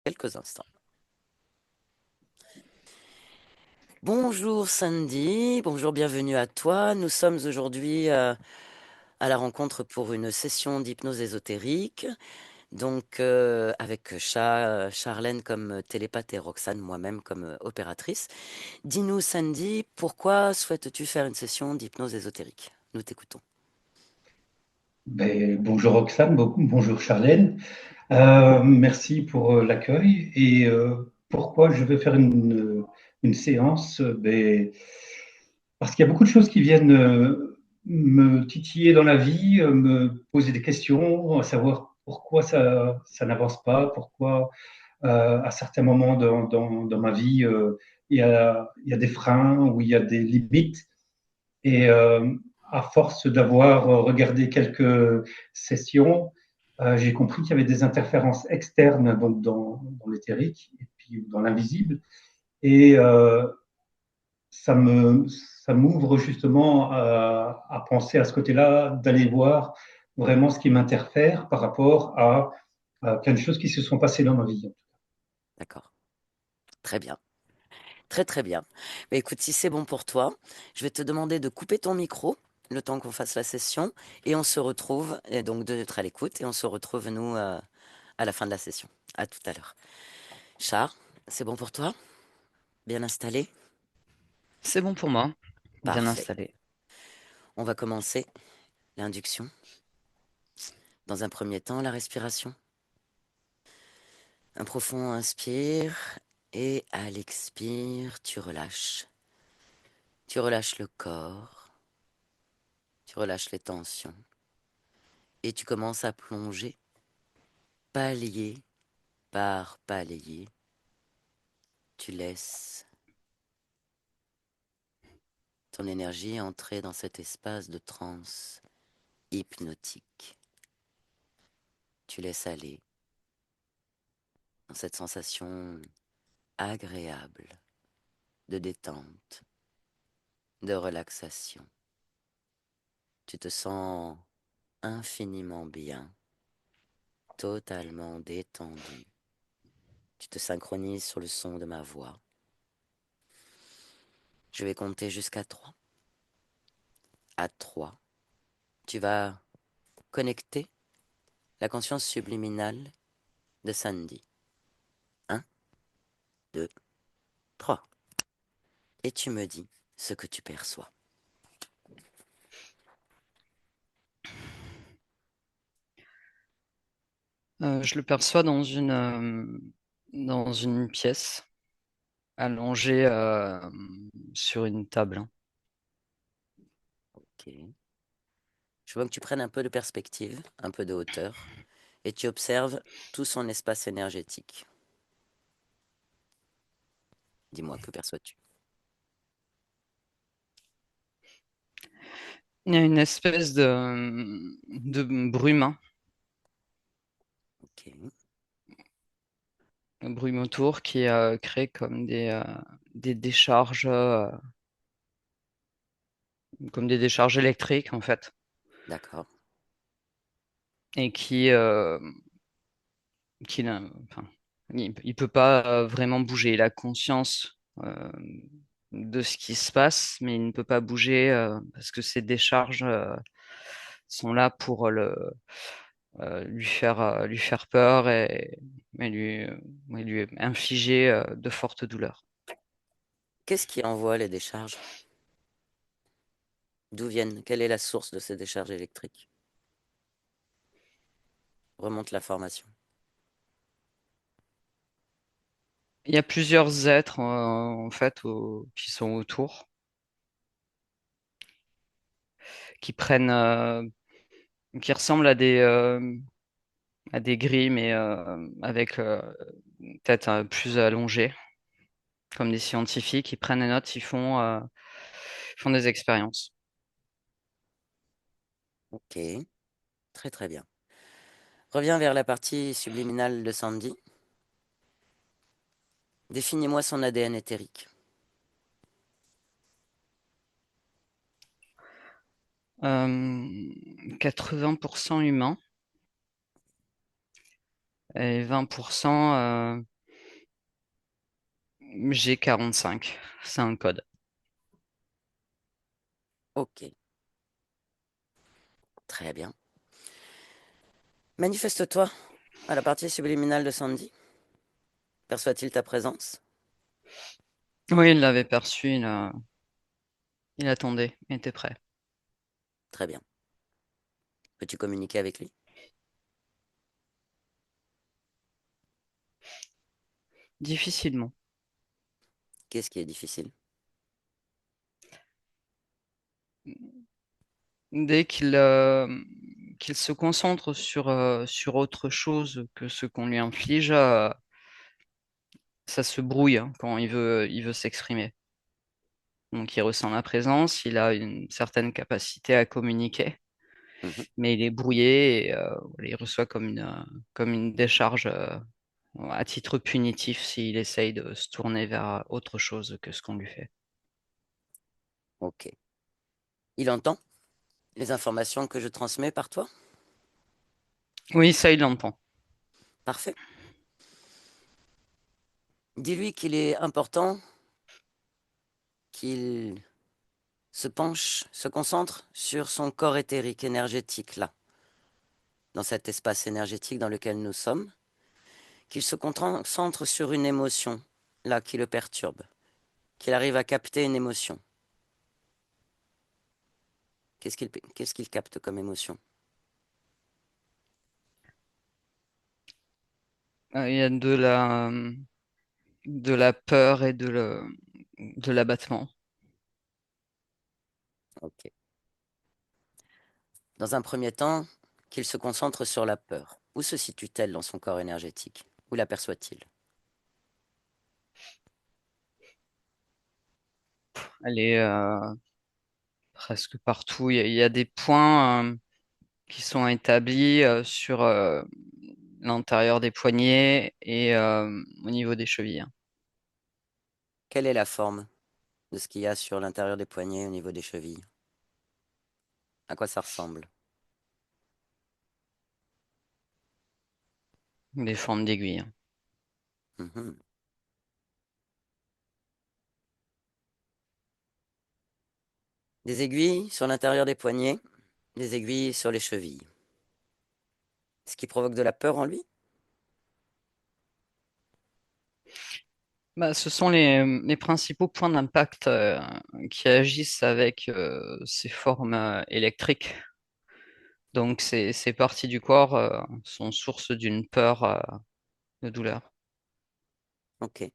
quelques instants. Bonjour Sandy, bonjour, bienvenue à toi. Nous sommes aujourd'hui à la rencontre pour une session d'hypnose ésotérique, donc avec Charlène comme télépathe et Roxane, moi-même comme opératrice. Dis-nous Sandy, pourquoi souhaites-tu faire une session d'hypnose ésotérique? Nous t'écoutons. Bonjour Roxane, bonjour Charlène. Merci pour l'accueil. Et pourquoi je veux faire une séance? Parce qu'il y a beaucoup de choses qui viennent me titiller dans la vie, me poser des questions, à savoir pourquoi ça n'avance pas, pourquoi à certains moments dans ma vie, il y a des freins ou il y a des limites. Et à force d'avoir regardé quelques sessions, j'ai compris qu'il y avait des interférences externes donc dans l'éthérique et puis dans l'invisible. Et ça m'ouvre justement à penser à ce côté-là, d'aller voir vraiment ce qui m'interfère par rapport à plein de choses qui se sont passées dans ma vie. D'accord, très bien. Très très bien. Mais écoute, si c'est bon pour toi, je vais te demander de couper ton micro le temps qu'on fasse la session et on se retrouve, et donc d'être à l'écoute et on se retrouve nous à la fin de la session. À tout à l'heure. Char, c'est bon pour toi? Bien installé? C'est bon pour moi, bien Parfait. installé. On va commencer l'induction. Dans un premier temps, la respiration. Un profond inspire et à l'expire, tu relâches. Tu relâches le corps, tu relâches les tensions et tu commences à plonger palier par palier. Tu laisses ton énergie entrer dans cet espace de transe hypnotique. Tu laisses aller dans cette sensation agréable de détente, de relaxation. Tu te sens infiniment bien, totalement détendu. Tu te synchronises sur le son de ma voix. Je vais compter jusqu'à 3. À 3, tu vas connecter la conscience subliminale de Sandy. 1, 2, 3. Et tu me dis ce que tu perçois. Je le perçois dans une pièce, allongée sur une table. Ok. Je veux que tu prennes un peu de perspective, un peu de hauteur, et tu observes tout son espace énergétique. Dis-moi, que perçois-tu? Il y a une espèce de brume, hein, Ok. une brume autour qui crée des décharges, comme des décharges électriques en fait, D'accord. et enfin, il peut pas vraiment bouger. Il a conscience de ce qui se passe, mais il ne peut pas bouger parce que ces décharges sont là pour lui faire peur et lui infliger de fortes douleurs. Qu'est-ce qui envoie les décharges? D'où viennent? Quelle est la source de ces décharges électriques? Remonte l'information. Il y a plusieurs êtres en fait qui sont autour, qui prennent, qui ressemblent à des grilles, mais avec une tête plus allongée, comme des scientifiques. Ils prennent des notes, ils font des expériences. Ok, très très bien. Reviens vers la partie subliminale de Sandy. Définis-moi son ADN éthérique. 80% humain et 20% G45, c'est un code. Ok, très bien. Manifeste-toi à la partie subliminale de Sandy. Perçoit-il ta présence? Oui, il l'avait perçu, il attendait, il était prêt. Très bien. Peux-tu communiquer avec lui? Difficilement. Qu'est-ce qui est difficile? Dès qu'il se concentre sur autre chose que ce qu'on lui inflige, ça se brouille hein, quand il veut s'exprimer. Donc il ressent la présence, il a une certaine capacité à communiquer, Mhm. mais il est brouillé et il reçoit comme une décharge à titre punitif s'il essaye de se tourner vers autre chose que ce qu'on lui fait. Ok. Il entend les informations que je transmets par toi? Oui, ça, il l'entend. Parfait. Dis-lui qu'il est important qu'il se penche, se concentre sur son corps éthérique énergétique, là, dans cet espace énergétique dans lequel nous sommes, qu'il se concentre sur une émotion, là, qui le perturbe, qu'il arrive à capter une émotion. Qu'est-ce qu'il capte comme émotion? Il y a de la peur et de l'abattement. Ok. Dans un premier temps, qu'il se concentre sur la peur. Où se situe-t-elle dans son corps énergétique? Où l'aperçoit-il? Elle est presque partout. Il y a des points qui sont établis sur l'intérieur des poignets et au niveau des chevilles, hein. Quelle est la forme de ce qu'il y a sur l'intérieur des poignets au niveau des chevilles? À quoi ça ressemble? Des formes d'aiguilles, hein. Mhm. Des aiguilles sur l'intérieur des poignets, des aiguilles sur les chevilles. Ce qui provoque de la peur en lui? Bah, ce sont les principaux points d'impact qui agissent avec ces formes électriques. Donc, ces parties du corps sont source d'une peur de douleur. Ok.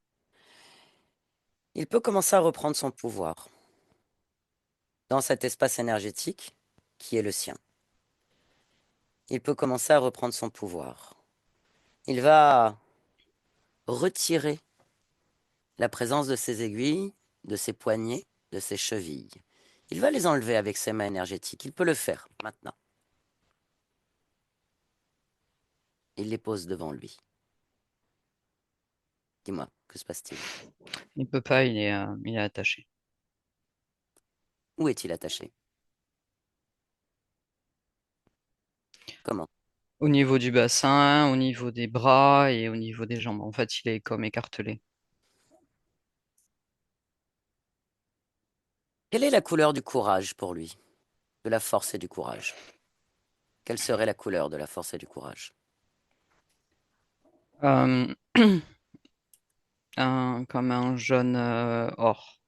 Il peut commencer à reprendre son pouvoir dans cet espace énergétique qui est le sien. Il peut commencer à reprendre son pouvoir. Il va retirer la présence de ses aiguilles, de ses poignets, de ses chevilles. Il va les enlever avec ses mains énergétiques. Il peut le faire maintenant. Il les pose devant lui. Dis-moi, que se passe-t-il? Il peut pas, il est attaché. Où est-il attaché? Comment? Au niveau du bassin, au niveau des bras et au niveau des jambes. En fait, il est comme écartelé. Quelle est la couleur du courage pour lui? De la force et du courage? Quelle serait la couleur de la force et du courage? Euh, comme un jaune or.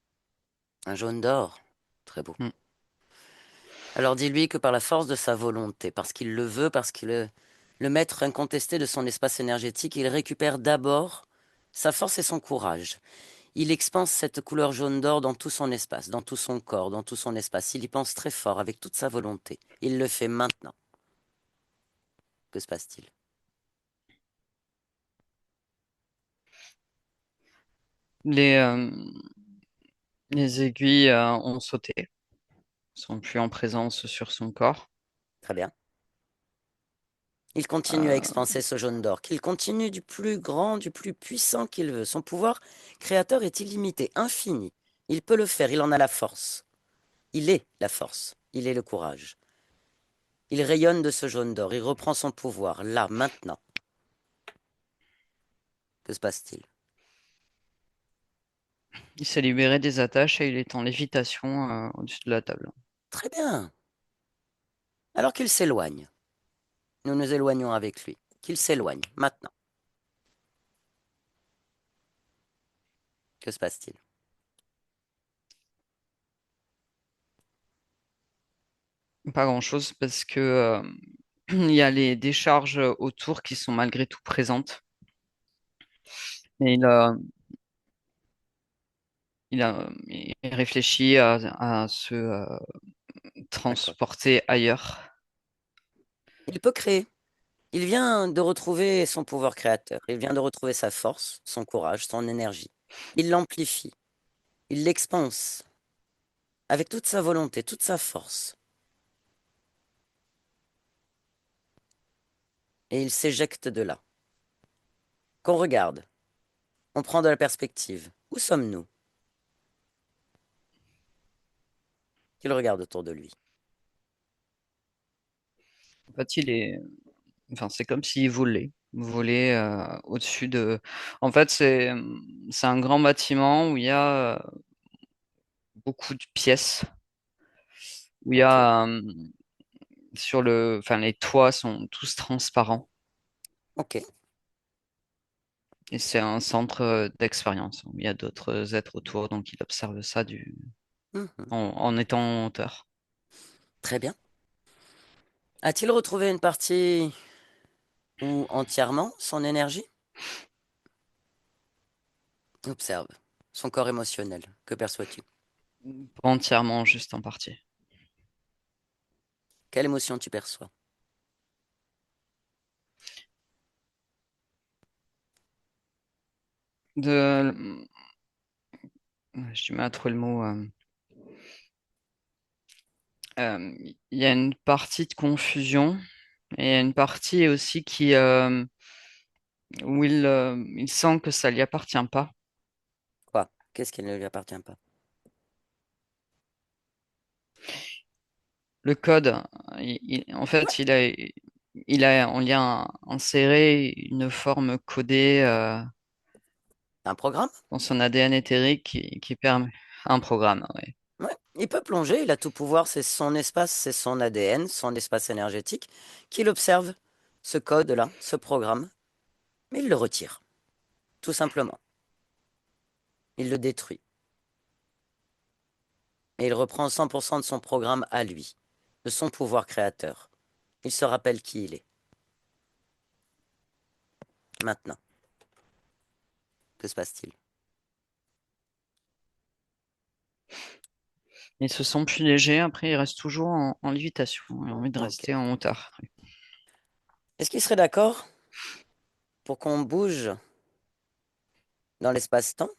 Un jaune d'or. Très beau. Mm. Alors dis-lui que par la force de sa volonté, parce qu'il le veut, parce qu'il est le maître incontesté de son espace énergétique, il récupère d'abord sa force et son courage. Il expanse cette couleur jaune d'or dans tout son espace, dans tout son corps, dans tout son espace. Il y pense très fort, avec toute sa volonté. Il le fait maintenant. Que se passe-t-il? Les, euh, les aiguilles ont sauté, sont plus en présence sur son corps. Très bien. Il continue à Euh, expanser ce jaune d'or, qu'il continue du plus grand, du plus puissant qu'il veut. Son pouvoir créateur est illimité, infini. Il peut le faire, il en a la force. Il est la force, il est le courage. Il rayonne de ce jaune d'or, il reprend son pouvoir, là, maintenant. Que se passe-t-il? Il s'est libéré des attaches et il est en lévitation au-dessus de la table. Très bien. Alors qu'il s'éloigne. Nous nous éloignons avec lui. Qu'il s'éloigne, maintenant. Que se passe-t-il? Pas grand-chose parce que il y a les décharges autour qui sont malgré tout présentes. Et il réfléchit à se D'accord. transporter ailleurs. Il peut créer. Il vient de retrouver son pouvoir créateur. Il vient de retrouver sa force, son courage, son énergie. Il l'amplifie. Il l'expanse avec toute sa volonté, toute sa force. Et il s'éjecte de là. Qu'on regarde. On prend de la perspective. Où sommes-nous? Qu'il regarde autour de lui. En fait, enfin, c'est comme s'il volait au-dessus de. En fait, c'est un grand bâtiment où il y a beaucoup de pièces, où il y Ok, a enfin, les toits sont tous transparents ok. et c'est un centre d'expérience où il y a d'autres êtres autour, donc il observe ça Mhm. en étant en hauteur. Très bien. A-t-il retrouvé une partie ou entièrement son énergie? Observe. Son corps émotionnel. Que perçois-tu? Pas entièrement, juste en partie. Quelle émotion tu perçois? De, j'ai du mal à trouver le mot. Il y a une partie de confusion et il y a une partie aussi où il sent que ça lui appartient pas. Quoi? Qu'est-ce qui ne lui appartient pas? Le code, en Ouais, fait, on y a inséré une forme codée un programme? dans son ADN éthérique qui permet un programme. Ouais. Ouais. Il peut plonger, il a tout pouvoir, c'est son espace, c'est son ADN, son espace énergétique, qu'il observe ce code-là, ce programme, mais il le retire, tout simplement. Il le détruit. Et il reprend 100% de son programme à lui, de son pouvoir créateur. Il se rappelle qui il est. Maintenant, que se passe-t-il? Ils se sent plus légers, après il reste toujours en lévitation. Il a envie de Ok. rester en hauteur. Est-ce qu'il serait d'accord pour qu'on bouge dans l'espace-temps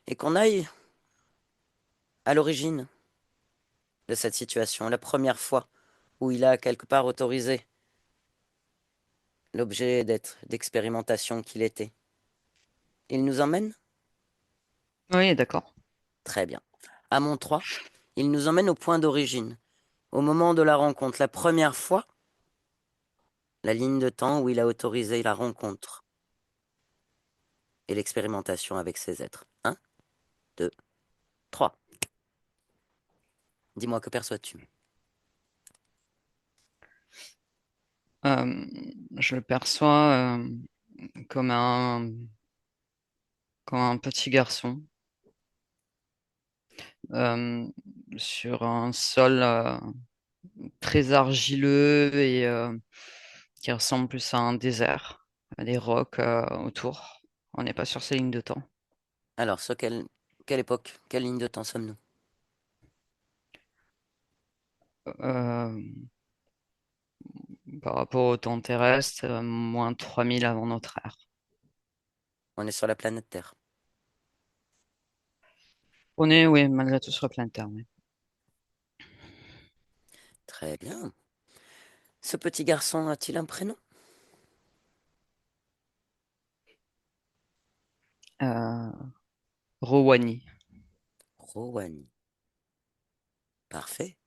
et qu'on aille à l'origine de cette situation, la première fois où il a quelque part autorisé l'objet d'expérimentation qu'il était? Il nous emmène? Oui, d'accord. Très bien. À mon 3, il nous emmène au point d'origine, au moment de la rencontre, la première fois, la ligne de temps où il a autorisé la rencontre et l'expérimentation avec ces êtres. Un, 2, 3. Dis-moi, que perçois-tu? Euh, je le perçois comme comme un petit garçon euh, sur un sol très argileux et qui ressemble plus à un désert, à des rocs autour. On n'est pas sur ces lignes de temps. Alors, sur quelle époque, quelle ligne de temps sommes-nous? Euh, Par rapport au temps terrestre, moins 3000 avant notre ère. On est sur la planète Terre. On est, oui, malgré tout sur la planète Terre. Oui. Très bien. Ce petit garçon a-t-il un prénom? Euh, Rowani. Rowan. Parfait.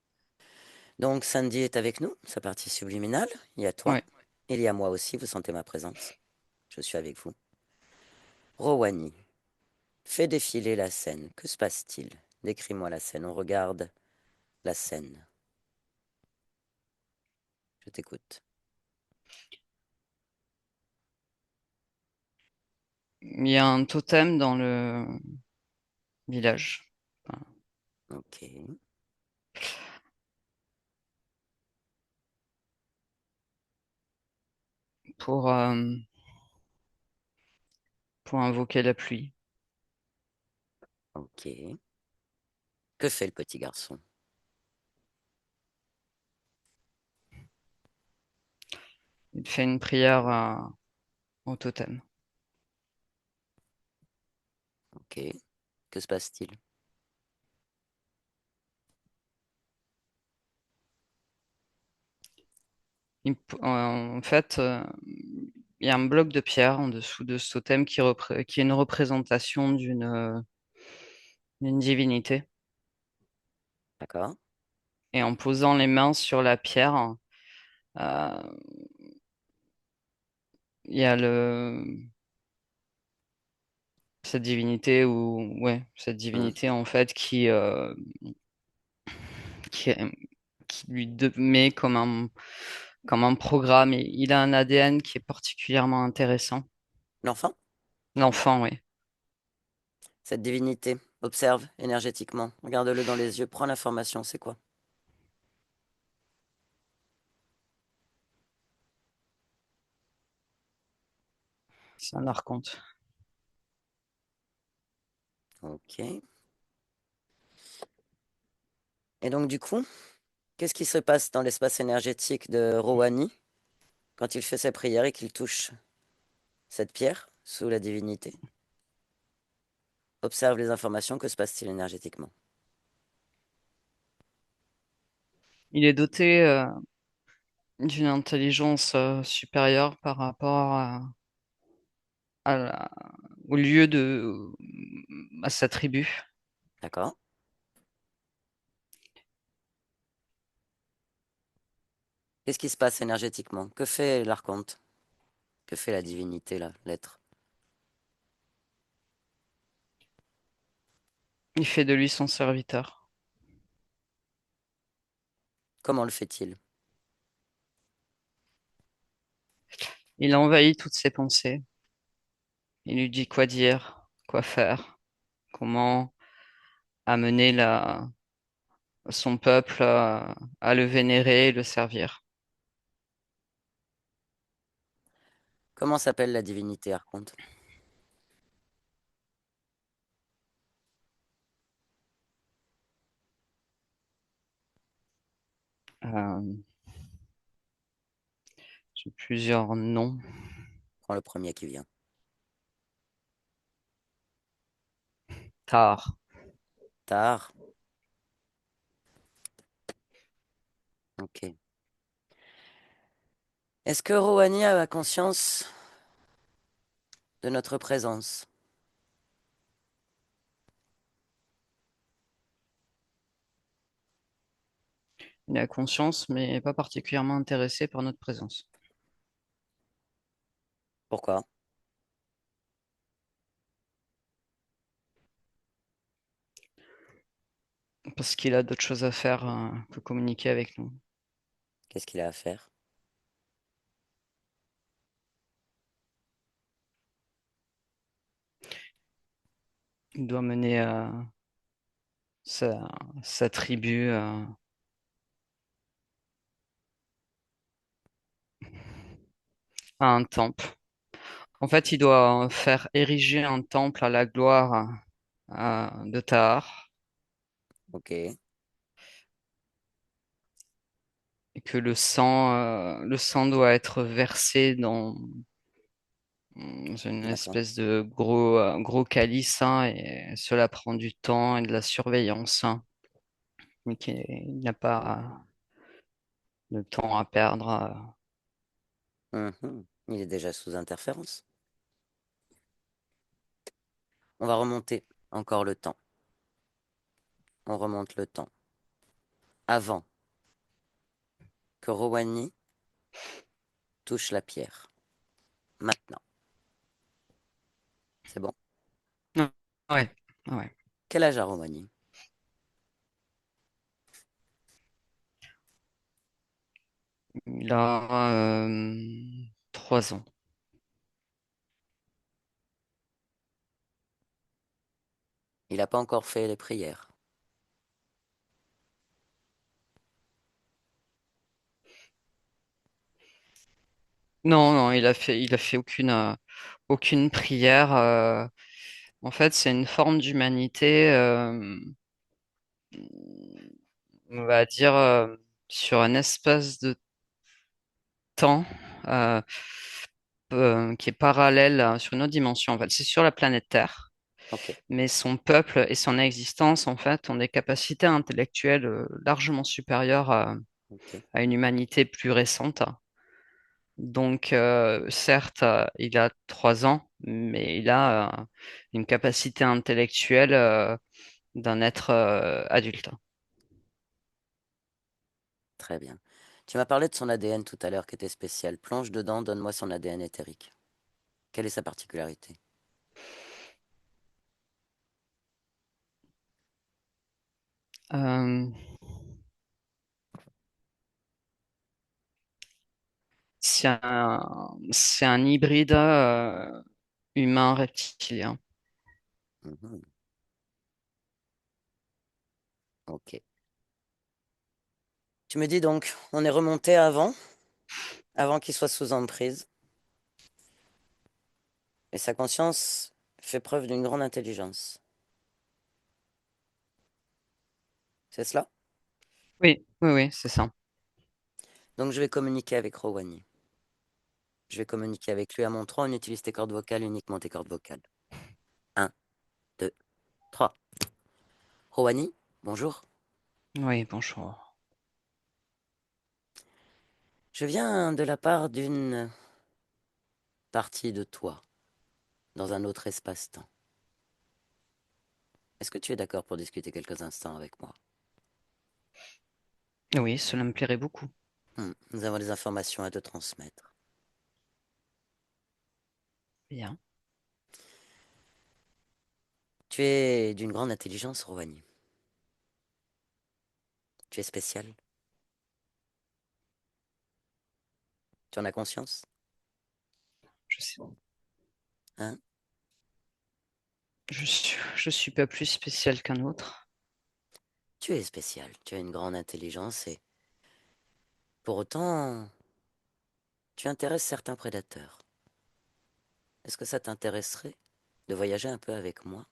Donc Sandy est avec nous, sa partie subliminale. Il y a toi. Ouais. Il y a moi aussi, vous sentez ma présence. Je suis avec vous. Rowani. Fais défiler la scène. Que se passe-t-il? Décris-moi la scène. On regarde la scène. Je t'écoute. Il y a un totem dans le village. Enfin, Ok. Pour, euh, pour invoquer la pluie. Ok. Que fait le petit garçon? Il fait une prière au totem. Ok. Que se passe-t-il? En fait, il y a un bloc de pierre en dessous de ce totem qui est une représentation d'une divinité. D'accord. Et en posant les mains sur la pierre, euh, il y a cette divinité ou ouais, cette divinité Mhm. en fait qui, qui met comme un programme. Et il a un ADN qui est particulièrement intéressant. L'enfant? L'enfant, oui, Cette divinité. Observe énergétiquement. Regarde-le dans les yeux. Prends l'information. C'est quoi? c'est un archonte. Ok. Et donc, du coup, qu'est-ce qui se passe dans l'espace énergétique de Rohani quand il fait sa prière et qu'il touche cette pierre sous la divinité? Observe les informations. Que se passe-t-il énergétiquement? Il est doté d'une intelligence supérieure par rapport au lieu à sa tribu. D'accord. Qu'est-ce qui se passe énergétiquement? Que fait l'archonte? Que fait la divinité, là, l'être? Il fait de lui son serviteur. Comment le fait-il? Il envahit toutes ses pensées. Il lui dit quoi dire, quoi faire, comment amener son peuple à le vénérer et le servir. Comment s'appelle la divinité archonte? Euh, j'ai plusieurs noms. Prends le premier qui vient. Tar. Tar. Ok. Est-ce que Rohani a conscience de notre présence? Il a conscience, mais pas particulièrement intéressé par notre présence. Pourquoi? Parce qu'il a d'autres choses à faire que communiquer avec nous. Qu'est-ce qu'il a à faire? Il doit mener sa tribu à un temple. En fait, il doit faire ériger un temple à la gloire de Tahar Ok. et que le sang doit être versé dans une D'accord. espèce de gros calice hein, et cela prend du temps et de la surveillance. Hein, mais qu'il n'a pas de temps à perdre. Mhm. Il est déjà sous interférence. On va remonter encore le temps. On remonte le temps. Avant que Rohani touche la pierre. Maintenant. C'est bon? Non, Ouais, ouais. Quel âge a Romani? Il a 3 ans. Il n'a pas encore fait les prières. Non, non, il a fait aucune prière. En fait, c'est une forme d'humanité, on va dire, sur un espace de temps euh, qui est parallèle sur une autre dimension. En fait, c'est sur la planète Terre, Ok, mais son peuple et son existence, en fait, ont des capacités intellectuelles largement supérieures ok, à une humanité plus récente. Donc, certes, il a 3 ans, mais il a une capacité intellectuelle d'un être adulte. très bien. Tu m'as parlé de son ADN tout à l'heure qui était spécial. Plonge dedans, donne-moi son ADN éthérique. Quelle est sa particularité? Euh, c'est un hybride humain-reptilien. Mhm, ok. Tu me dis donc, on est remonté avant qu'il soit sous emprise, et sa conscience fait preuve d'une grande intelligence. C'est cela? Oui, oui, oui, c'est ça. Donc je vais communiquer avec Rowani. Je vais communiquer avec lui à mon 3. On utilise tes cordes vocales, uniquement tes cordes vocales. Un, 2, 3. Rowani, bonjour. Oui, bonjour. Je viens de la part d'une partie de toi, dans un autre espace-temps. Est-ce que tu es d'accord pour discuter quelques instants avec moi? Oui, cela me plairait beaucoup. Nous avons des informations à te transmettre. Bien. Tu es d'une grande intelligence, Rowani. Tu es spécial. Tu en as conscience? Je sais. Hein? Je suis pas plus spécial qu'un autre. Tu es spécial. Tu as une grande intelligence et pour autant, tu intéresses certains prédateurs. Est-ce que ça t'intéresserait de voyager un peu avec moi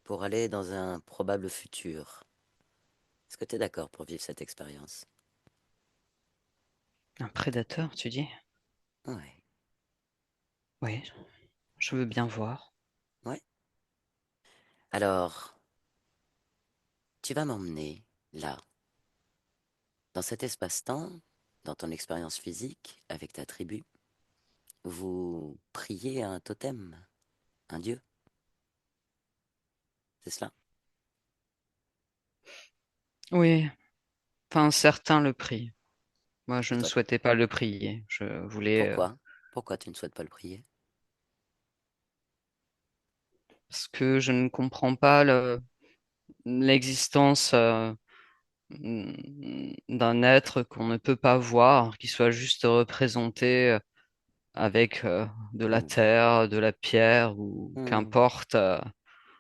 pour aller dans un probable futur? Est-ce que tu es d'accord pour vivre cette expérience? Un prédateur, tu dis? Ouais. Oui, je veux bien voir. Ouais. Alors, tu vas m'emmener là, dans cet espace-temps, dans ton expérience physique, avec ta tribu. Vous priez à un totem, un dieu, c'est cela? Oui, enfin, certains le prient. Moi, je Et ne toi, souhaitais pas le prier. Je voulais, pourquoi? Pourquoi tu ne souhaites pas le prier? parce que je ne comprends pas l'existence d'un être qu'on ne peut pas voir, qui soit juste représenté avec de la Hmm. terre, de la pierre ou Hmm. qu'importe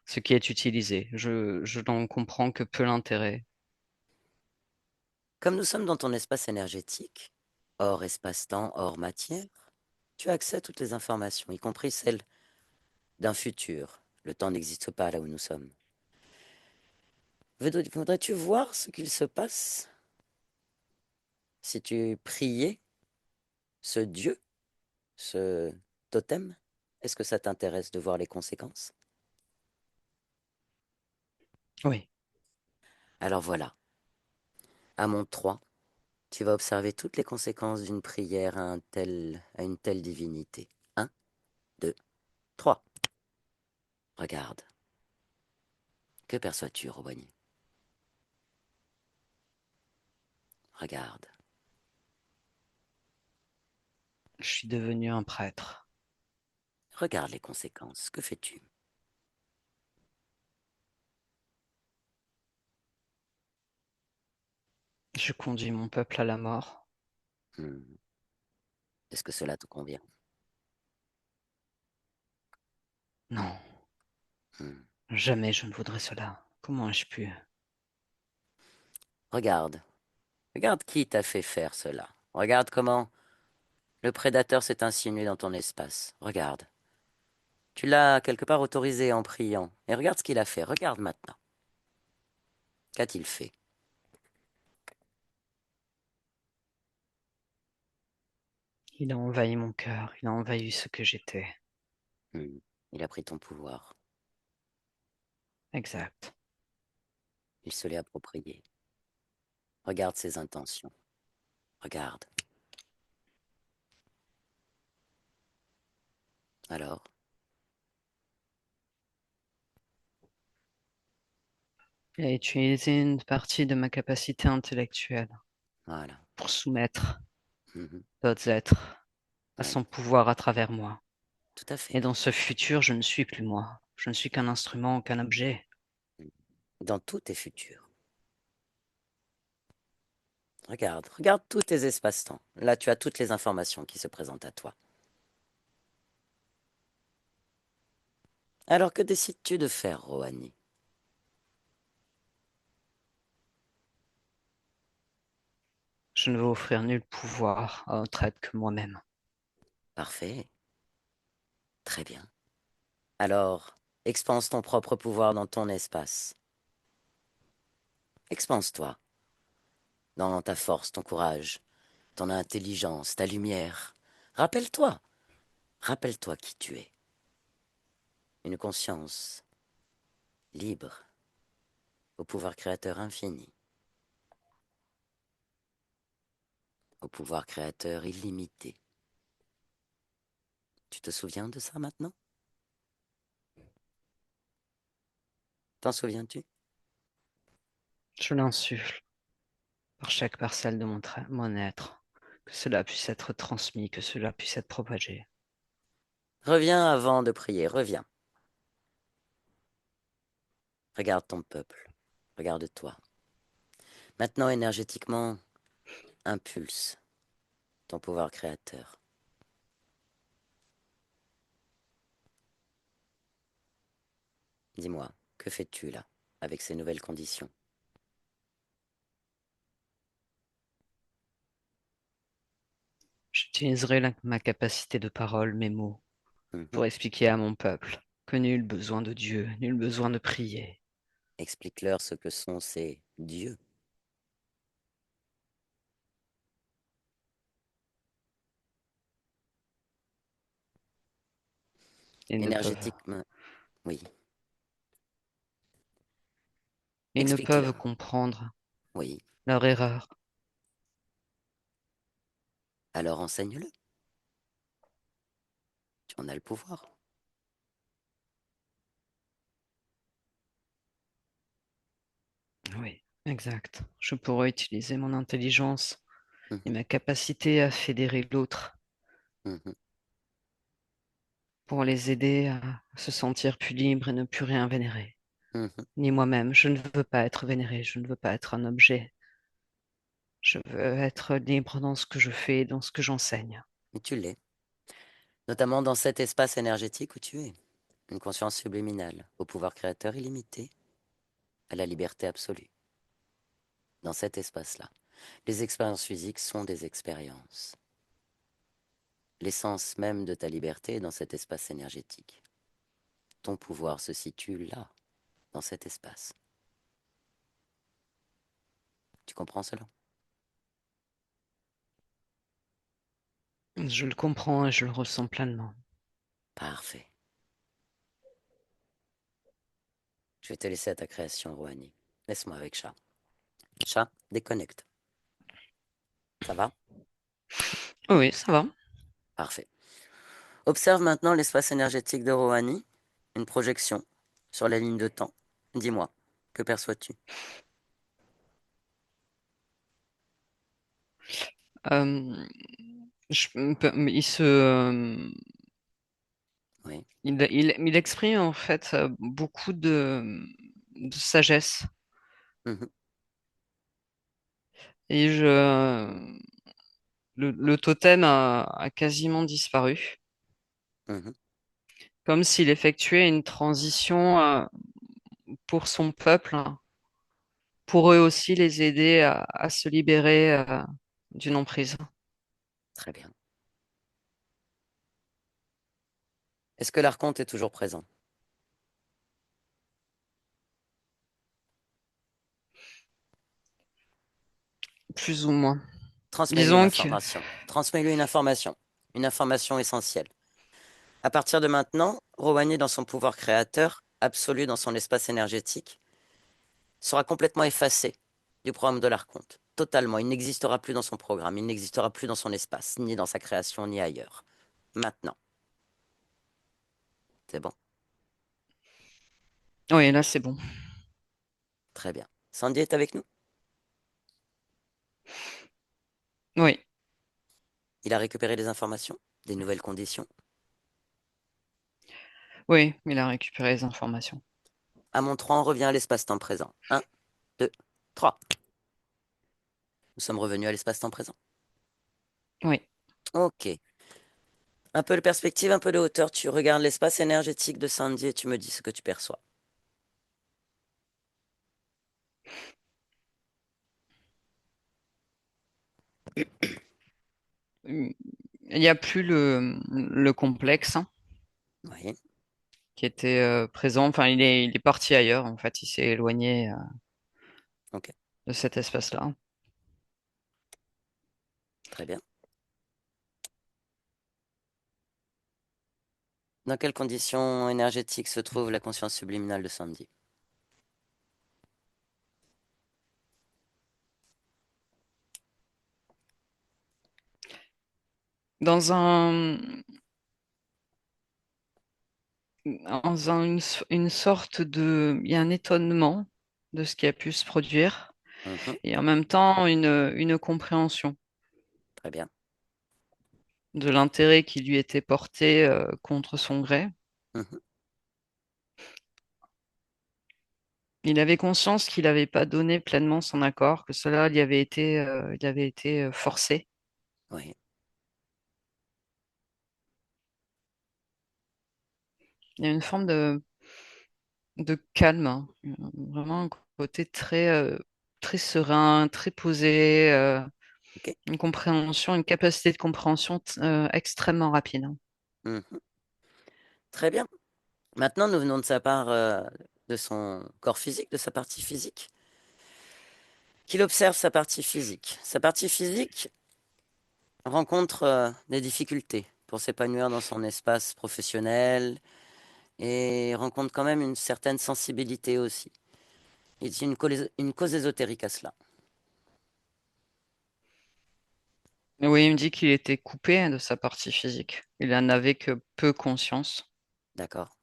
ce qui est utilisé. Je n'en comprends que peu l'intérêt. Comme nous sommes dans ton espace énergétique, hors espace-temps, hors matière, tu as accès à toutes les informations, y compris celles d'un futur. Le temps n'existe pas là où nous sommes. Voudrais-tu voir ce qu'il se passe si tu priais ce dieu, ce totem? Est-ce que ça t'intéresse de voir les conséquences? Oui, Alors voilà, à mon 3, tu vas observer toutes les conséquences d'une prière à une telle divinité. Un, 2, 3. Regarde. Que perçois-tu, Robani? Regarde. je suis devenu un prêtre. Regarde les conséquences. Que fais-tu? Je conduis mon peuple à la mort. Hmm. Est-ce que cela te convient? Non, Hmm. jamais je ne voudrais cela. Comment ai-je pu? Regarde, regarde qui t'a fait faire cela. Regarde comment le prédateur s'est insinué dans ton espace. Regarde. Tu l'as quelque part autorisé en priant. Et regarde ce qu'il a fait. Regarde maintenant. Qu'a-t-il fait? Il a envahi mon cœur, il a envahi ce que j'étais. Hmm. Il a pris ton pouvoir. Exact. Il se l'est approprié. Regarde ses intentions. Regarde. Alors, Il a utilisé une partie de ma capacité intellectuelle voilà. pour soumettre Mhm. d'autres êtres à Oui, son pouvoir à travers moi. tout à fait. Et dans ce futur, je ne suis plus moi. Je ne suis qu'un instrument, qu'un objet. Dans tous tes futurs. Regarde, regarde tous tes espaces-temps. Là, tu as toutes les informations qui se présentent à toi. Alors que décides-tu de faire, Rohani? Je ne veux offrir nul pouvoir à autre être que moi-même. Parfait. Très bien. Alors, expanse ton propre pouvoir dans ton espace. Expanse-toi dans ta force, ton courage, ton intelligence, ta lumière. Rappelle-toi, rappelle-toi qui tu es. Une conscience libre, au pouvoir créateur infini, au pouvoir créateur illimité. Tu te souviens de ça maintenant? T'en souviens-tu? Je l'insuffle par chaque parcelle de mon être, que cela puisse être transmis, que cela puisse être propagé. Reviens avant de prier, reviens. Regarde ton peuple, regarde-toi. Maintenant, énergétiquement, impulse ton pouvoir créateur. Dis-moi, que fais-tu là, avec ces nouvelles conditions? J'utiliserai ma capacité de parole, mes mots, Mhm. pour expliquer à mon peuple que nul besoin de Dieu, nul besoin de prier. Explique-leur ce que sont ces dieux. Ils ne peuvent, Énergétiquement, oui. ils ne peuvent Explique-leur, comprendre oui. leur erreur. Alors enseigne-le. Tu en as le pouvoir. Oui, exact. Je pourrais utiliser mon intelligence et Mhm, ma capacité à fédérer l'autre mhm, pour les aider à se sentir plus libres et ne plus rien vénérer. mhm. Ni moi-même, je ne veux pas être vénéré, je ne veux pas être un objet. Je veux être libre dans ce que je fais et dans ce que j'enseigne. Mais tu l'es. Notamment dans cet espace énergétique où tu es. Une conscience subliminale, au pouvoir créateur illimité, à la liberté absolue. Dans cet espace-là. Les expériences physiques sont des expériences. L'essence même de ta liberté est dans cet espace énergétique. Ton pouvoir se situe là, dans cet espace. Tu comprends cela? Je le comprends et je le ressens pleinement. Parfait. Je vais te laisser à ta création, Rouhani. Laisse-moi avec Chat. Chat, déconnecte. Ça va? Oui, ça va. Parfait. Observe maintenant l'espace énergétique de Rouhani, une projection sur la ligne de temps. Dis-moi, que perçois-tu? Euh, Oui. il exprime en fait beaucoup de sagesse. Mhm. Et le totem a quasiment disparu, Mhm. comme s'il effectuait une transition pour son peuple, hein, pour eux aussi les aider à se libérer d'une emprise. Très bien. Est-ce que l'archonte est toujours présent? Plus ou moins. Transmets-lui une Disons que information. Transmets-lui une information essentielle. À partir de maintenant, Rowan dans son pouvoir créateur, absolu dans son espace énergétique, sera complètement effacé du programme de l'Archonte. Totalement. Il n'existera plus dans son programme, il n'existera plus dans son espace, ni dans sa création, ni ailleurs. Maintenant. C'est bon. oui, là c'est bon. Très bien. Sandy est avec nous? Oui, Il a récupéré des informations, des nouvelles conditions. oui, il a récupéré les informations. À mon 3, on revient à l'espace-temps présent. Un, 2, 3. Nous sommes revenus à l'espace-temps présent. Oui. Ok. Un peu de perspective, un peu de hauteur. Tu regardes l'espace énergétique de Sandy et tu me dis ce que tu perçois. Il n'y a plus le complexe, hein, Oui. qui était présent. Enfin, il est parti ailleurs, en fait. Il s'est éloigné Ok. de cet espace-là. Très bien. Dans quelles conditions énergétiques se trouve la conscience subliminale de Sandy? Dans une sorte de... Il y a un étonnement de ce qui a pu se produire Mhm. et en même temps une compréhension Très bien. de l'intérêt qui lui était porté contre son gré. Mhm. Il avait conscience qu'il n'avait pas donné pleinement son accord, que cela il avait été forcé. Oui. Il y a une forme de calme, hein. Vraiment un côté très serein, très posé, Ok. une compréhension, une capacité de compréhension extrêmement rapide, hein. Mhm. Très bien. Maintenant, nous venons de sa part, de son corps physique, de sa partie physique. Qu'il observe sa partie physique. Sa partie physique rencontre des difficultés pour s'épanouir dans son espace professionnel et rencontre quand même une certaine sensibilité aussi. Il y a une cause ésotérique à cela. Oui, il me dit qu'il était coupé de sa partie physique. Il en avait que peu conscience. D'accord.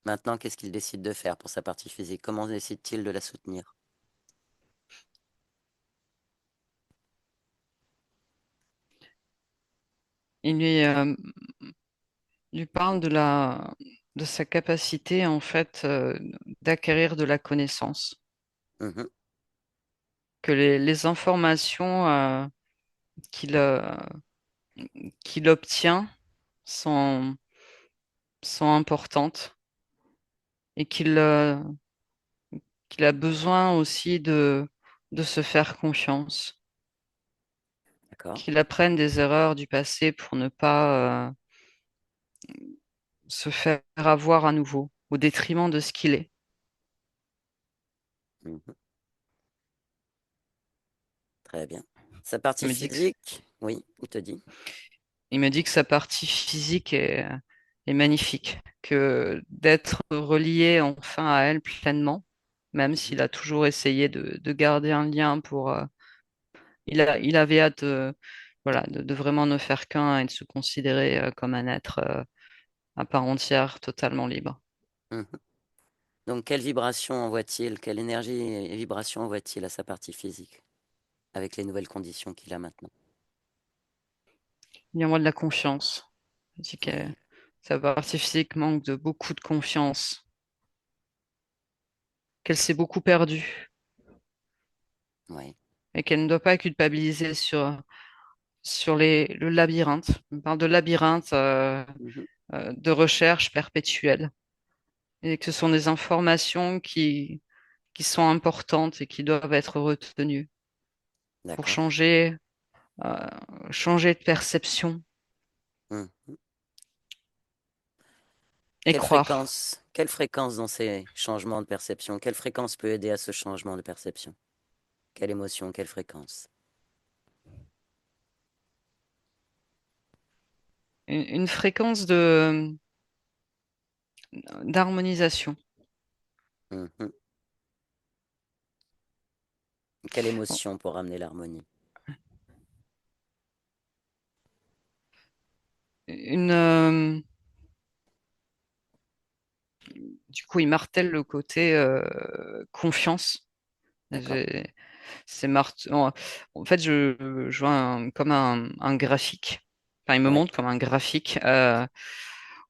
Maintenant, qu'est-ce qu'il décide de faire pour sa partie physique? Comment décide-t-il de la soutenir? Il lui parle de sa capacité, en fait, d'acquérir de la connaissance, Mhm. que les informations qu'il qu'il obtient sont, sont importantes et qu'il a besoin aussi de se faire confiance, D'accord. qu'il apprenne des erreurs du passé pour ne pas se faire avoir à nouveau au détriment de ce qu'il est. Mhm. Très bien. Sa Il partie me dit que, physique, oui, il te dit. il me dit que sa partie physique est magnifique, que d'être relié enfin à elle pleinement, même Mhm. s'il a toujours essayé de garder un lien il avait hâte voilà, de vraiment ne faire qu'un et de se considérer comme un être à part entière, totalement libre. Mhm. Donc, quelle vibration envoie-t-il, quelle énergie et vibration envoie-t-il à sa partie physique avec les nouvelles conditions qu'il a maintenant? Il y a moi de la confiance. Il dit que Oui, sa partie physique manque de beaucoup de confiance, qu'elle s'est beaucoup perdue. oui. et qu'elle ne doit pas culpabiliser sur le labyrinthe. On parle de labyrinthe Mhm. de recherche perpétuelle et que ce sont des informations qui sont importantes et qui doivent être retenues pour D'accord. euh, changer de perception Mhm. et croire. Quelle fréquence dans ces changements de perception? Quelle fréquence peut aider à ce changement de perception? Quelle émotion, quelle fréquence? Une fréquence d'harmonisation. Mhm. Quelle émotion pour ramener l'harmonie? Une, du coup, il martèle le côté confiance. D'accord. J'ai- C'est en fait, je vois comme un graphique. Enfin, il me Oui, montre comme un graphique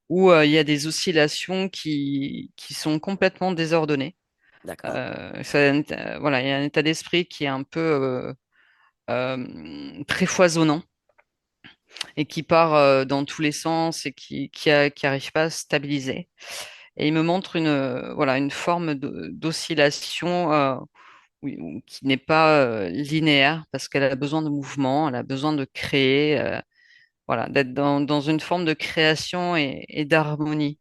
où il y a des oscillations qui sont complètement désordonnées. d'accord. Voilà, il y a un état d'esprit qui est un peu très foisonnant et qui part dans tous les sens et qui arrive pas à se stabiliser. Et il me montre voilà, une forme d'oscillation oui, ou qui n'est pas linéaire parce qu'elle a besoin de mouvement, elle a besoin de créer, voilà, d'être dans une forme de création et d'harmonie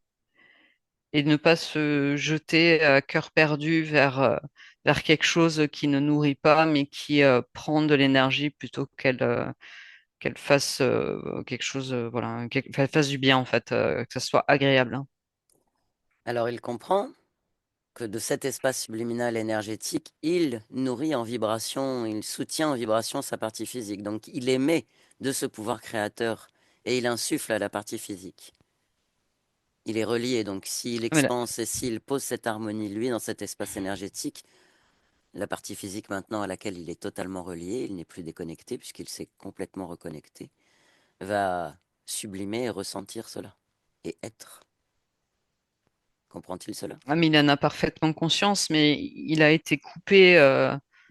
et de ne pas se jeter à cœur perdu vers quelque chose qui ne nourrit pas mais qui prend de l'énergie plutôt qu'elle fasse quelque chose, voilà, qu'elle fasse du bien en fait, que ça soit agréable, hein. Alors il comprend que de cet espace subliminal énergétique, il nourrit en vibration, il soutient en vibration sa partie physique. Donc il émet de ce pouvoir créateur et il insuffle à la partie physique. Il est relié, donc s'il Mais là- expanse et s'il pose cette harmonie, lui, dans cet espace énergétique, la partie physique maintenant à laquelle il est totalement relié, il n'est plus déconnecté puisqu'il s'est complètement reconnecté, va sublimer et ressentir cela et être. Comprend-il cela? mais il en a parfaitement conscience, mais il a été coupé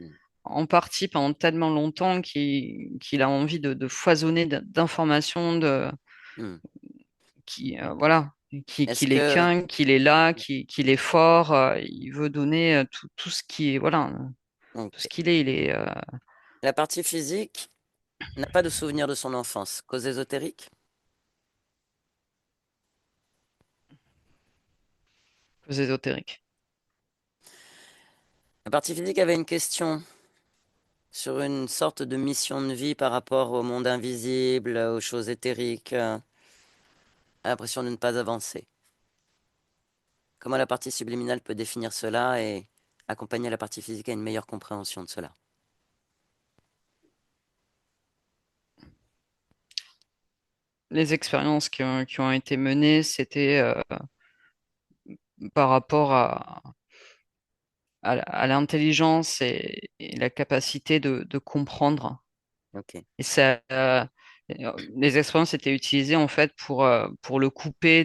Hmm. en partie pendant tellement longtemps qu'il a envie de foisonner d'informations, Hmm. voilà, Est-ce qu'il est que qu'un, qu'il est là, qu'il est fort. Il veut donner tout ce qui est, voilà, tout ce donc, qu'il est. Il est la partie physique n'a pas de souvenir de son enfance? Cause ésotérique? ésotérique. La partie physique avait une question sur une sorte de mission de vie par rapport au monde invisible, aux choses éthériques, a l'impression de ne pas avancer. Comment la partie subliminale peut définir cela et accompagner la partie physique à une meilleure compréhension de cela? Les expériences qui ont été menées, c'était par rapport à l'intelligence et la capacité de comprendre. Ok. Et les expériences étaient utilisées en fait pour le couper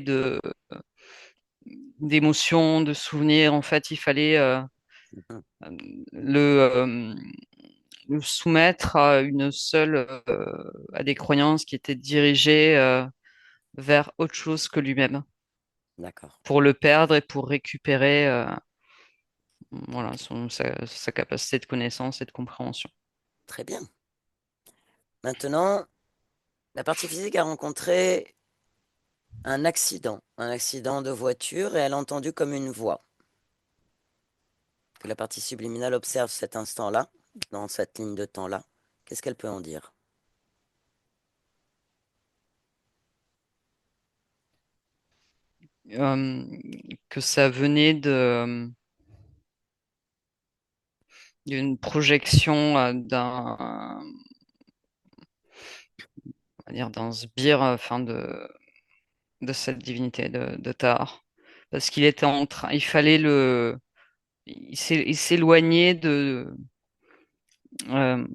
d'émotions, de souvenirs. En fait, il fallait Mhm. le, euh, le soumettre à une seule, à des croyances qui étaient dirigées vers autre chose que lui-même, D'accord. pour le perdre et pour récupérer voilà, sa capacité de connaissance et de compréhension. Très bien. Maintenant, la partie physique a rencontré un accident de voiture, et elle a entendu comme une voix que la partie subliminale observe cet instant-là, dans cette ligne de temps-là. Qu'est-ce qu'elle peut en dire? Euh, que ça venait d'une projection on va dire, d'un sbire, enfin de cette divinité de Tahar. Parce qu'il était en train, il fallait il s'éloignait euh, Hmm.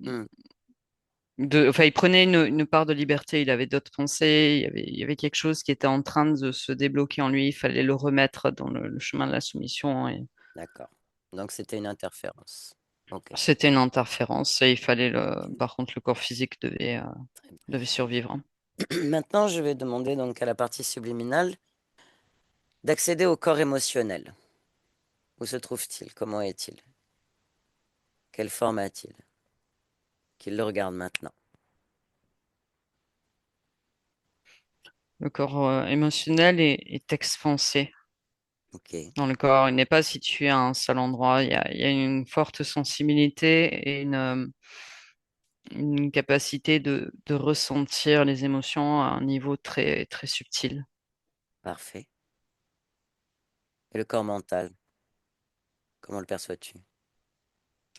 enfin, il prenait une part de liberté, il avait d'autres pensées, il y avait quelque chose qui était en train de se débloquer en lui, il fallait le remettre dans le chemin de la soumission. D'accord. Donc c'était une interférence. Ok. C'était une interférence et il fallait par contre, le corps physique Très devait survivre. bien. Maintenant, je vais demander donc à la partie subliminale d'accéder au corps émotionnel. Où se trouve-t-il? Comment est-il? Quelle forme a-t-il? Qu'il le regarde maintenant. Le corps émotionnel est expansé Ok, dans le corps. Il n'est pas situé à un seul endroit. Il y a une forte sensibilité et une capacité de ressentir les émotions à un niveau très, très subtil. parfait. Et le corps mental, comment le perçois-tu?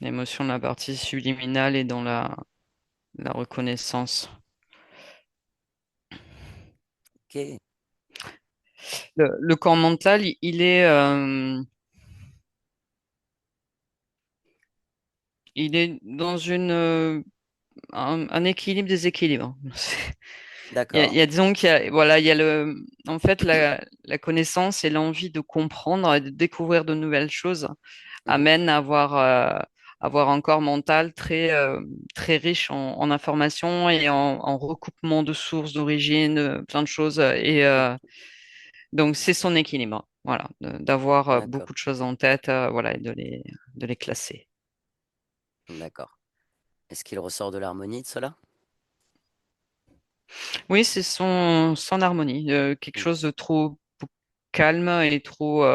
L'émotion de la partie subliminale est dans la reconnaissance. Ok, Le corps mental, il est dans un équilibre-déséquilibre. d'accord. Disons voilà, en fait, la connaissance et l'envie de comprendre et de découvrir de nouvelles choses Mhm. amènent à avoir un corps mental très riche en informations et en recoupement de sources, d'origines, plein de choses. Donc, c'est son équilibre. Voilà, d'avoir D'accord, beaucoup de choses en tête, voilà, et de les classer. d'accord. Est-ce qu'il ressort de l'harmonie de cela? Oui, c'est son harmonie, quelque chose de trop calme et trop,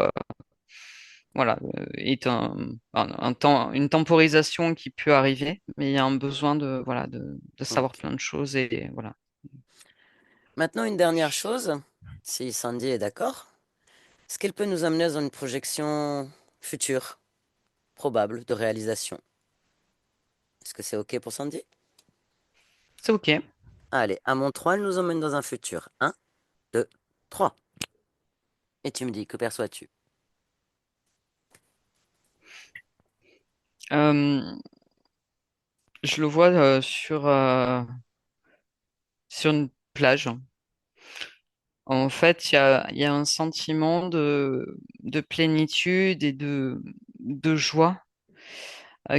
voilà, est un temps, une temporisation qui peut arriver, mais il y a un besoin voilà, de savoir Ok. plein de choses et voilà. Maintenant, une dernière chose, si Sandy est d'accord, est-ce qu'elle peut nous amener dans une projection future, probable, de réalisation? Est-ce que c'est OK pour Sandy? C'est OK. Allez, à mon 3, elle nous emmène dans un futur. Un, 2, 3. Et tu me dis, que perçois-tu? Euh, je le vois sur une plage. En fait, il y a un sentiment de plénitude et de joie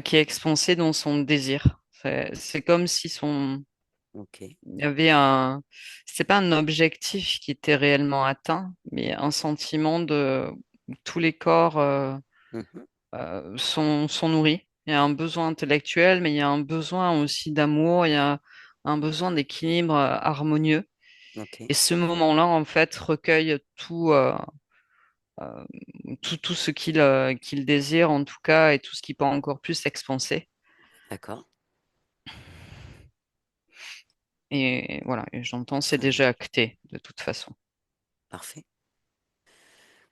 qui est expansé dans son désir. C'est comme si OK. il y avait c'est pas un objectif qui était réellement atteint, mais un sentiment de tous les corps Mhm. sont nourris. Il y a un besoin intellectuel, mais il y a un besoin aussi d'amour, il y a un besoin d'équilibre harmonieux. OK. Et ce moment-là, en fait, recueille euh, tout ce qu'il désire, en tout cas, et tout ce qui peut encore plus s'expanser. D'accord. Et voilà, et j'entends, c'est Très bien. déjà acté, de toute façon. Parfait.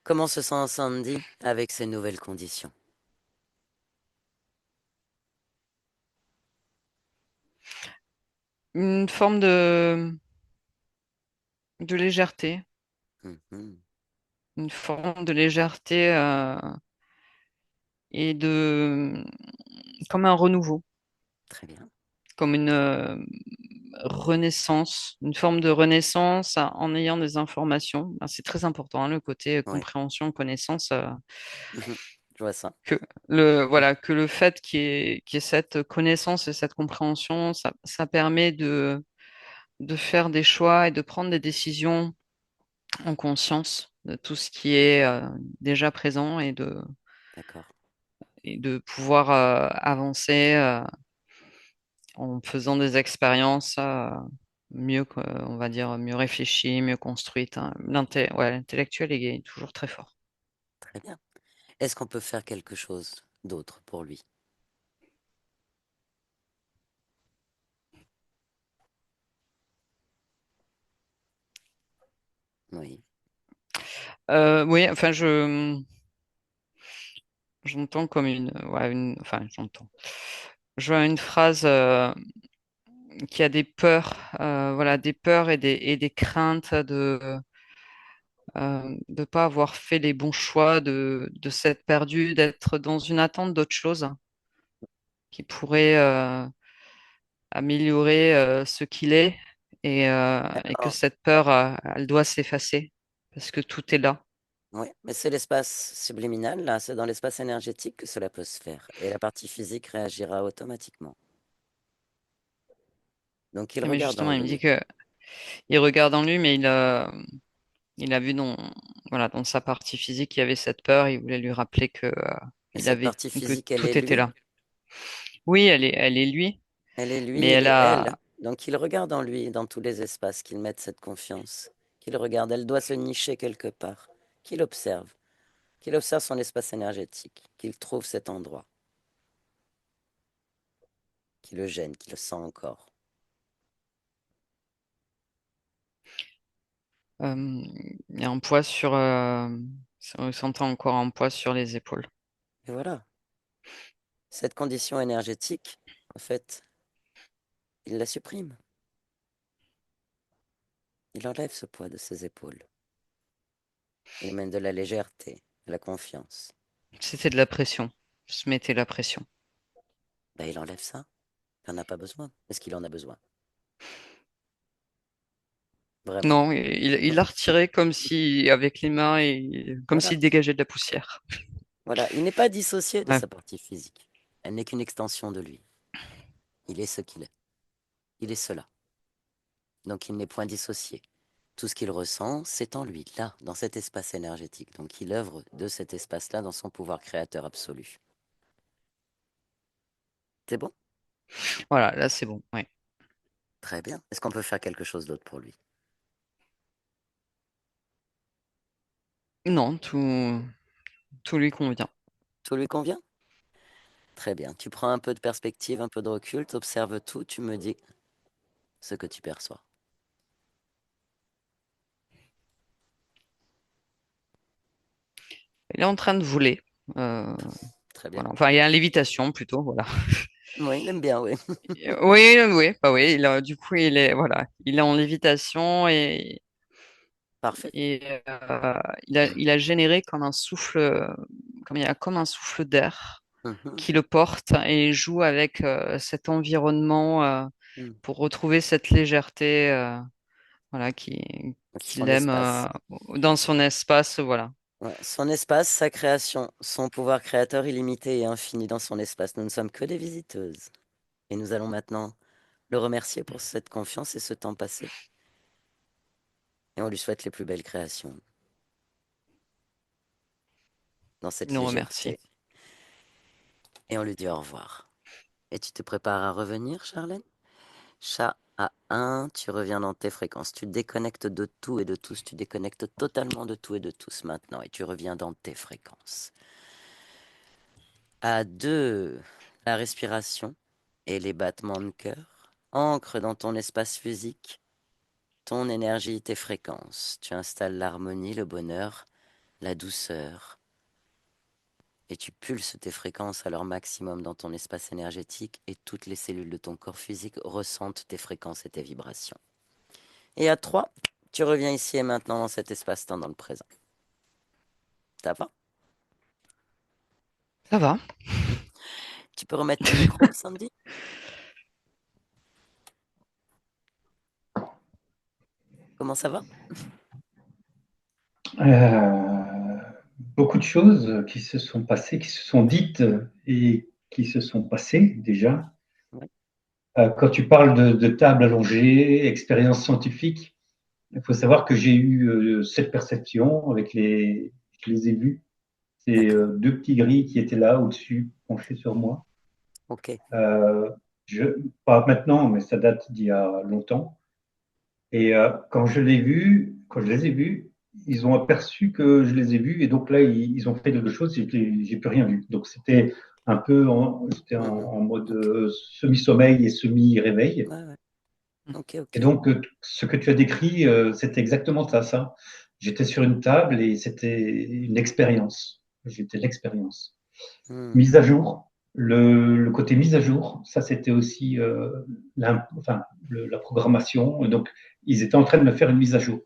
Comment se sent Sandy avec ces nouvelles conditions? Une forme de légèreté, Mhm. une forme de légèreté et comme un renouveau, Très bien. comme une renaissance, une forme de renaissance en ayant des informations. Ben, c'est très important, hein, le côté Oui. compréhension, connaissance, Mhm. Je vois ça. que que le fait qu'il y ait cette connaissance et cette compréhension, ça permet de faire des choix et de prendre des décisions en conscience de tout ce qui est déjà présent D'accord. et de pouvoir avancer en faisant des expériences on va dire, mieux réfléchies, mieux construites, hein. Ouais, l'intellectuel est toujours très fort. Très bien. Est-ce qu'on peut faire quelque chose d'autre pour lui? Oui. Oui, enfin, j'entends comme enfin, j'entends. Je vois une phrase qui a des peurs, voilà, des peurs et des craintes de pas avoir fait les bons choix, de s'être perdu, d'être dans une attente d'autre chose qui pourrait améliorer ce qu'il est et que D'accord. cette peur, elle doit s'effacer parce que tout est là. Oui, mais c'est l'espace subliminal, là, c'est dans l'espace énergétique que cela peut se faire. Et la partie physique réagira automatiquement. Donc il Mais regarde en justement, il me dit lui. que il regarde en lui, mais il a vu voilà, dans sa partie physique, il y avait cette peur. Il voulait lui rappeler Et il cette avait, partie que physique, elle est tout était lui. là. Oui, elle est lui, Elle est mais lui, il elle est a, elle. Donc il regarde en lui, dans tous les espaces, qu'il mette cette confiance. Qu'il regarde, elle doit se nicher quelque part. Qu'il observe. Qu'il observe son espace énergétique. Qu'il trouve cet endroit. Qui le gêne, qui le sent encore. il y a un poids on s'entend encore un poids sur les épaules. Et voilà. Cette condition énergétique, en fait, il la supprime. Il enlève ce poids de ses épaules. Il amène de la légèreté, de la confiance. C'était de la pression. Je se mettais la pression. Ben, il enlève ça. Il n'en a pas besoin. Est-ce qu'il en a besoin? Vraiment. Non, il Non. l'a retiré comme si, avec les mains, et comme Voilà. s'il dégageait de la poussière. Voilà. Il n'est pas dissocié de Ouais. sa partie physique. Elle n'est qu'une extension de lui. Il est ce qu'il est. Il est cela. Donc il n'est point dissocié. Tout ce qu'il ressent, c'est en lui, là, dans cet espace énergétique. Donc il œuvre de cet espace-là dans son pouvoir créateur absolu. C'est bon? Voilà, là c'est bon. Ouais. Très bien. Est-ce qu'on peut faire quelque chose d'autre pour lui? Non, tout lui convient. Tout lui convient? Très bien. Tu prends un peu de perspective, un peu de recul, tu observes tout, tu me dis ce que tu perçois. Il est en train de voler. Euh, Très bien. voilà. Enfin, il y a lévitation plutôt. Voilà. Oui, il aime bien, oui. Oui, oui, bah oui. Du coup, voilà, il est en lévitation Parfait. et il a généré comme un souffle, comme il y a comme un souffle d'air Mhm, qui le porte et joue avec cet environnement mhm. pour retrouver cette légèreté, voilà, Donc, qu'il son aime espace. dans son espace, voilà. Ouais, son espace, sa création, son pouvoir créateur illimité et infini dans son espace. Nous ne sommes que des visiteuses. Et nous allons maintenant le remercier pour cette confiance et ce temps passé. Et on lui souhaite les plus belles créations dans cette Nous remercie. légèreté. Et on lui dit au revoir. Et tu te prépares à revenir, Charlène? Chat à un, tu reviens dans tes fréquences. Tu déconnectes de tout et de tous. Tu déconnectes totalement de tout et de tous maintenant. Et tu reviens dans tes fréquences. À 2, la respiration et les battements de cœur ancrent dans ton espace physique ton énergie, tes fréquences. Tu installes l'harmonie, le bonheur, la douceur. Et tu pulses tes fréquences à leur maximum dans ton espace énergétique et toutes les cellules de ton corps physique ressentent tes fréquences et tes vibrations. Et à 3, tu reviens ici et maintenant dans cet espace-temps dans le présent. Ça va? Ça va. Tu peux remettre ton micro, Sandy? Comment ça va? Euh, Beaucoup de choses qui se sont passées, qui se sont dites et qui se sont passées déjà. Ouais. Quand tu parles de table allongée, expérience scientifique, il faut savoir que j'ai eu cette perception je les ai vus, ces D'accord. deux petits gris qui étaient là au-dessus, penchés sur moi. Ok. Euh, je, Pas maintenant, mais ça date d'il y a longtemps. Et quand je les ai vus, ils ont aperçu que je les ai vus et donc là ils ont fait quelque chose. J'ai plus rien vu. Donc j'étais Mhm. en mode semi-sommeil et semi-réveil. Ouais, ouais. Ok, Et ok. donc ce que tu as décrit, c'était exactement ça. J'étais sur une table et c'était une expérience. J'étais l'expérience. Hmm. Mise à jour. Le côté mise à jour, ça c'était aussi la programmation. Donc, ils étaient en train de me faire une mise à jour.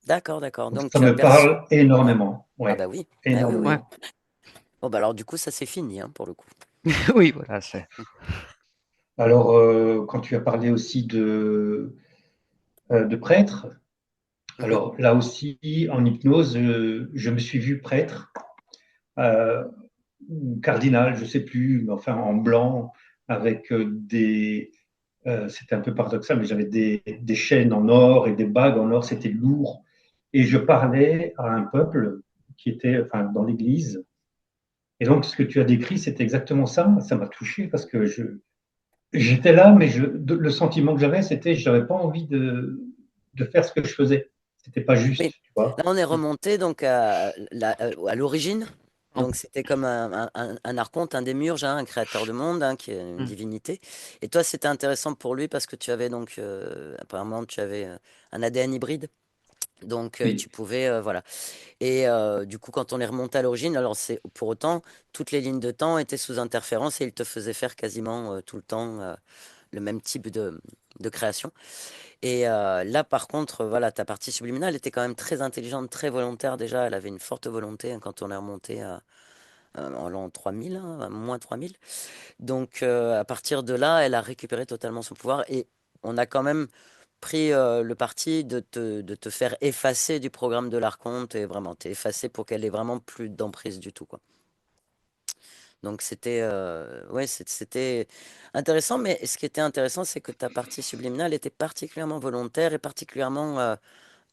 D'accord, d'accord. Donc, Donc ça tu as me perçu. parle Ouais. énormément. Ah Ouais, bah oui. Ah oui, oui. Ouais. énormément. Bon bah alors du coup ça c'est fini hein, pour le coup. Oui, voilà, Alors, quand tu as parlé aussi de prêtres, Mhm. Alors là aussi, en hypnose, je me suis vu prêtre, euh, ou cardinal, je sais plus, mais enfin en blanc, avec c'était un peu paradoxal, mais j'avais des chaînes en or et des bagues en or, c'était lourd. Et je parlais à un peuple qui était, enfin, dans l'église. Et donc, ce que tu as décrit, c'était exactement ça. Ça m'a touché parce que j'étais là, mais le sentiment que j'avais, c'était que je n'avais pas envie de faire ce que je faisais. C'était pas juste, Oui. tu vois. Là, on est remonté donc à l'origine. Donc, c'était comme un archonte, un démiurge, hein, un créateur de monde, hein, qui est une Mm. divinité. Et toi, c'était intéressant pour lui parce que tu avais donc, apparemment, tu avais un ADN hybride. Donc, Oui, tu pouvais, voilà. Et du coup, quand on est remonté à l'origine, alors c'est pour autant, toutes les lignes de temps étaient sous interférence et il te faisait faire quasiment tout le temps le même type de création. Et là, par contre, voilà, ta partie subliminale était quand même très intelligente, très volontaire déjà. Elle avait une forte volonté, hein, quand on est remonté en l'an 3000, hein, à moins 3000. Donc, à partir de là, elle a récupéré totalement son pouvoir et on a quand même pris le parti de te faire effacer du programme de l'Archonte et vraiment t'es effacé pour qu'elle ait vraiment plus d'emprise du tout, quoi. Donc c'était ouais, c'était intéressant, mais ce qui était intéressant, c'est que ta partie subliminale était particulièrement volontaire et particulièrement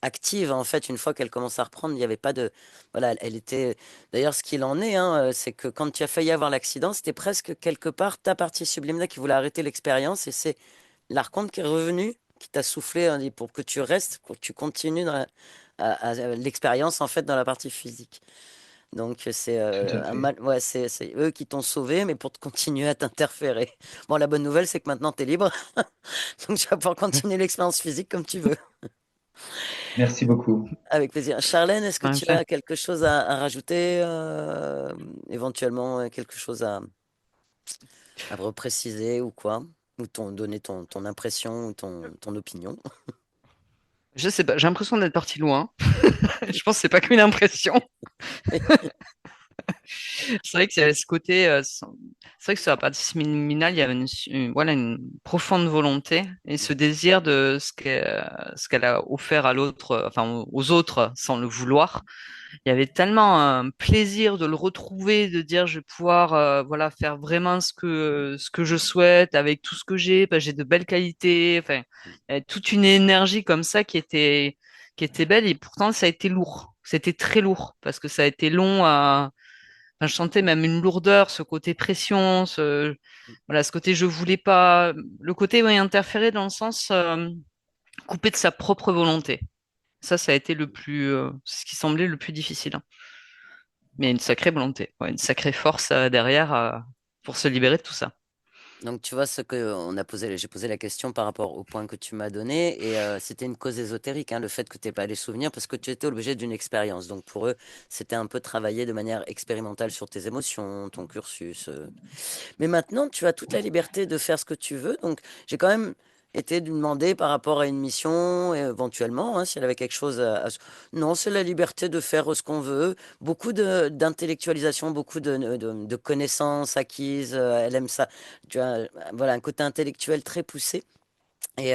active. En fait, une fois qu'elle commence à reprendre, il n'y avait pas de... Voilà, elle était... D'ailleurs, ce qu'il en est, hein, c'est que quand tu as failli avoir l'accident, c'était presque quelque part ta partie subliminale qui voulait arrêter l'expérience et c'est l'archonte qui est revenu, qui t'a soufflé, hein, dit, pour que tu restes, pour que tu continues à l'expérience, en fait, dans la partie physique. Donc, c'est tout à un fait. mal... Ouais, c'est eux qui t'ont sauvé, mais pour te continuer à t'interférer. Bon, la bonne nouvelle, c'est que maintenant, tu es libre. Donc, tu vas pouvoir continuer l'expérience physique comme tu veux. Merci beaucoup. Avec plaisir. Charlène, est-ce que En tu effet. as quelque chose à rajouter, éventuellement quelque chose à repréciser ou quoi? Ou donner ton impression ou ton opinion? Je sais pas, j'ai l'impression d'être parti loin. Je pense que c'est pas qu'une impression. C'est vrai que c'est ce côté, c'est vrai que sur la partie subliminale, il y avait voilà, une profonde volonté et ce désir de ce qu'elle a offert à l'autre, enfin aux autres sans le vouloir. Il y avait tellement un plaisir de le retrouver, de dire je vais pouvoir voilà, faire vraiment ce que je souhaite avec tout ce que j'ai, parce que j'ai de belles qualités, enfin, il y avait toute une énergie comme ça qui était belle et pourtant ça a été lourd. C'était très lourd parce que ça a été long à enfin, je sentais même une lourdeur, ce côté pression, voilà, ce côté je voulais pas, le côté ouais, interférer dans le sens couper de sa propre volonté. Ça a été le plus, ce qui semblait le plus difficile, hein. Mais une sacrée volonté, ouais, une sacrée force derrière pour se libérer de tout ça. Donc, tu vois, ce que on a posé, j'ai posé la question par rapport au point que tu m'as donné, et c'était une cause ésotérique, hein, le fait que tu n'aies pas les souvenirs, parce que tu étais obligé d'une expérience. Donc, pour eux, c'était un peu travailler de manière expérimentale sur tes émotions, ton cursus. Mais maintenant, tu as toute la liberté de faire ce que tu veux. Donc, j'ai quand même été de demander par rapport à une mission, éventuellement, hein, si elle avait quelque chose Non, c'est la liberté de faire ce qu'on veut. Beaucoup d'intellectualisation, beaucoup de connaissances acquises. Elle aime ça. Tu as, voilà, un côté intellectuel très poussé. Et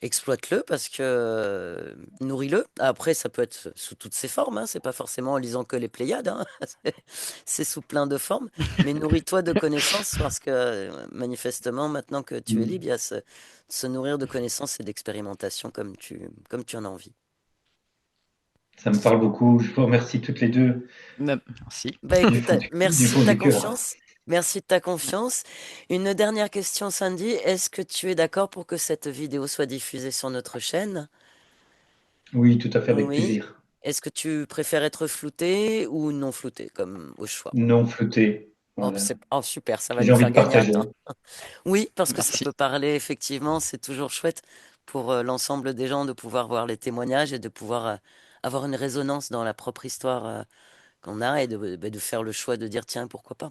exploite-le parce que nourris-le. Après, ça peut être sous toutes ses formes, hein. C'est pas forcément en lisant que les Pléiades, hein. C'est c'est sous plein de formes. Mais nourris-toi de connaissances parce que manifestement, maintenant que tu es libre, il y a se nourrir de connaissances et d'expérimentation comme tu en as envie. Ça me parle beaucoup. Je vous remercie toutes les deux Merci. Bah du écoute, fond du merci de fond ta du cœur. confiance. Merci de ta confiance. Une dernière question, Sandy. Est-ce que tu es d'accord pour que cette vidéo soit diffusée sur notre chaîne? Oui, tout à fait, avec Oui. plaisir. Est-ce que tu préfères être flouté ou non flouté, comme au choix? Non flotté. Oh, Voilà. oh, super, ça va J'ai nous envie faire de gagner un partager. temps. Oui, parce que ça Merci. peut parler, effectivement, c'est toujours chouette pour l'ensemble des gens de pouvoir voir les témoignages et de pouvoir avoir une résonance dans la propre histoire qu'on a et de faire le choix de dire, tiens, pourquoi pas?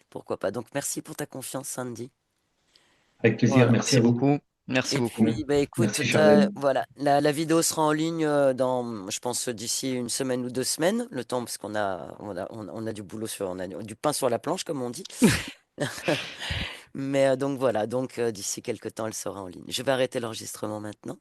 Pourquoi pas? Donc, merci pour ta confiance, Sandy. Avec plaisir. Voilà. Merci à Merci vous. beaucoup. Merci Et beaucoup. puis, bah, écoute, Merci, Charlène. voilà, la vidéo sera en ligne dans, je pense, d'ici une semaine ou 2 semaines, le temps, parce qu'on a du boulot on a du pain sur la planche, comme on dit. Mais donc voilà, donc d'ici quelques temps, elle sera en ligne. Je vais arrêter l'enregistrement maintenant.